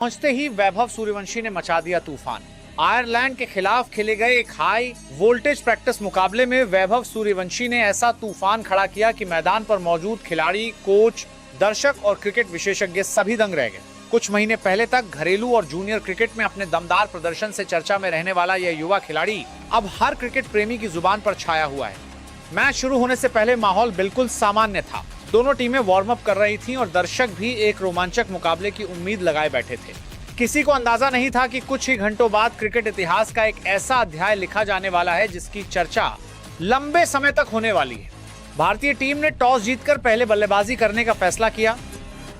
पहुंचते ही वैभव सूर्यवंशी ने मचा दिया तूफान। आयरलैंड के खिलाफ खेले गए एक हाई वोल्टेज प्रैक्टिस मुकाबले में वैभव सूर्यवंशी ने ऐसा तूफान खड़ा किया कि मैदान पर मौजूद खिलाड़ी, कोच, दर्शक और क्रिकेट विशेषज्ञ सभी दंग रह गए। कुछ महीने पहले तक घरेलू और जूनियर क्रिकेट में अपने दमदार प्रदर्शन से चर्चा में रहने वाला यह युवा खिलाड़ी अब हर क्रिकेट प्रेमी की जुबान पर छाया हुआ है। मैच शुरू होने से पहले माहौल बिल्कुल सामान्य था। दोनों टीमें वार्म अप कर रही थीं और दर्शक भी एक रोमांचक मुकाबले की उम्मीद लगाए बैठे थे। किसी को अंदाजा नहीं था कि कुछ ही घंटों बाद क्रिकेट इतिहास का एक ऐसा अध्याय लिखा जाने वाला है जिसकी चर्चा लंबे समय तक होने वाली है। भारतीय टीम ने टॉस जीतकर पहले बल्लेबाजी करने का फैसला किया।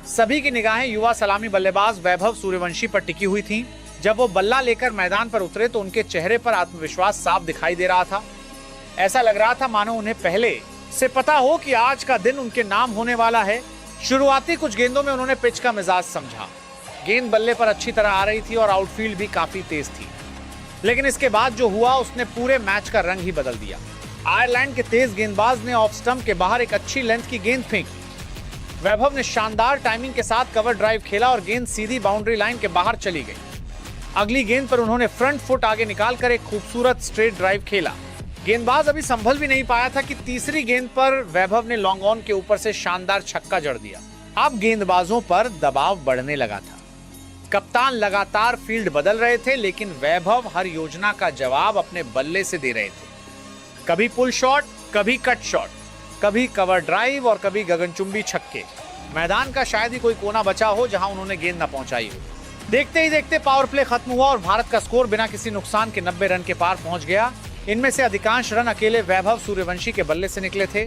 सभी की निगाहें युवा सलामी बल्लेबाज वैभव सूर्यवंशी पर टिकी हुई थीं। जब वो बल्ला लेकर मैदान पर उतरे तो उनके चेहरे पर आत्मविश्वास साफ दिखाई दे रहा था। ऐसा लग रहा था मानो उन्हें पहले से पता हो कि आज का दिन उनके नाम होने वाला है। शुरुआती कुछ गेंदों में उन्होंने पिच का मिजाज समझा। गेंद बल्ले पर अच्छी तरह आ रही थी और आउटफील्ड भी काफी तेज थी, लेकिन इसके बाद जो हुआ उसने पूरे मैच का रंग ही बदल दिया। आयरलैंड के तेज गेंदबाज ने ऑफ स्टंप के बाहर एक अच्छी लेंथ की गेंद फेंकी। वैभव ने शानदार टाइमिंग के साथ कवर ड्राइव खेला और गेंद सीधी बाउंड्री लाइन के बाहर चली गई। अगली गेंद पर उन्होंने फ्रंट फुट आगे निकालकर एक खूबसूरत स्ट्रेट ड्राइव खेला। गेंदबाज अभी संभल भी नहीं पाया था कि तीसरी गेंद पर वैभव ने लॉन्ग ऑन के ऊपर से शानदार छक्का जड़ दिया। अब गेंदबाजों पर दबाव बढ़ने लगा था। कप्तान लगातार फील्ड बदल रहे थे, लेकिन वैभव हर योजना का जवाब अपने बल्ले से दे रहे थे। कभी पुल शॉट, कभी कट शॉट, कभी कवर ड्राइव और कभी गगनचुंबी छक्के। मैदान का शायद ही कोई कोना बचा हो जहां उन्होंने गेंद न पहुंचाई हो। देखते ही देखते पावर प्ले खत्म हुआ और भारत का स्कोर बिना किसी नुकसान के 90 रन के पार पहुंच गया। इनमें से अधिकांश रन अकेले वैभव सूर्यवंशी के बल्ले से निकले थे।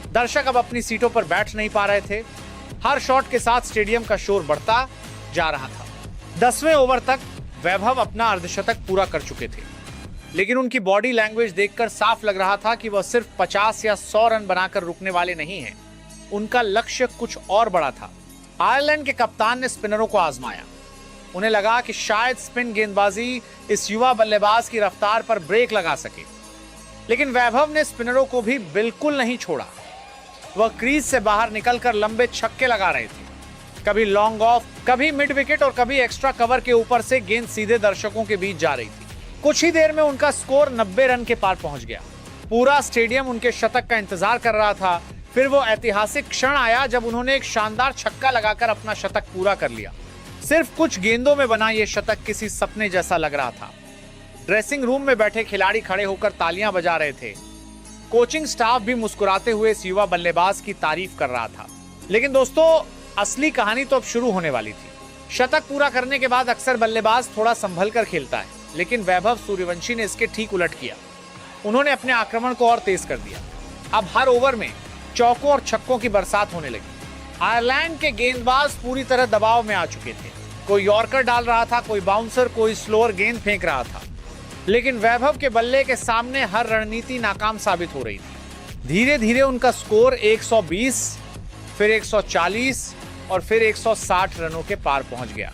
दर्शक अब अपनी सीटों पर बैठ नहीं पा रहे थे। हर शॉट के साथ स्टेडियम का शोर बढ़ता जा रहा था। 10वें ओवर तक वैभव अपना अर्धशतक पूरा कर चुके थे, लेकिन उनकी बॉडी लैंग्वेज देखकर साफ लग रहा था कि वह सिर्फ 50 या 100 रन बनाकर रुकने वाले नहीं हैं। उनका लक्ष्य कुछ और बड़ा था। आयरलैंड के कप्तान ने स्पिनरों को आजमाया। उन्हें लगा कि शायद स्पिन गेंदबाजी इस युवा बल्लेबाज की रफ्तार पर ब्रेक लगा सके, लेकिन वैभव ने स्पिनरों को भी बिल्कुल नहीं छोड़ा। वह क्रीज से बाहर निकलकर लंबे छक्के लगा रहे थे। कभी लॉन्ग ऑफ, कभी मिड विकेट और कभी एक्स्ट्रा कवर के ऊपर से गेंद सीधे दर्शकों के बीच जा रही थी। कुछ ही देर में उनका स्कोर 90 रन के पार पहुंच गया। पूरा स्टेडियम उनके शतक का इंतजार कर रहा था। फिर वो ऐतिहासिक क्षण आया जब उन्होंने एक शानदार छक्का लगाकर अपना शतक पूरा कर लिया। सिर्फ कुछ गेंदों में बना यह शतक किसी सपने जैसा लग रहा था। ड्रेसिंग रूम में बैठे खिलाड़ी खड़े होकर तालियां बजा रहे थे। कोचिंग स्टाफ भी मुस्कुराते हुए इस युवा बल्लेबाज की तारीफ कर रहा था। लेकिन दोस्तों, असली कहानी तो अब शुरू होने वाली थी। शतक पूरा करने के बाद अक्सर बल्लेबाज थोड़ा संभल कर खेलता है, लेकिन वैभव सूर्यवंशी ने इसके ठीक उलट किया। उन्होंने अपने आक्रमण को और तेज कर दिया। अब हर ओवर में चौकों और छक्कों की बरसात होने लगी। आयरलैंड के गेंदबाज पूरी तरह दबाव में आ चुके थे। कोई यॉर्कर डाल रहा था, कोई बाउंसर, कोई स्लोअर गेंद फेंक रहा था, लेकिन वैभव के बल्ले के सामने हर रणनीति नाकाम साबित हो रही थी। धीरे धीरे उनका स्कोर 120, फिर 140 और फिर 160 रनों के पार पहुंच गया।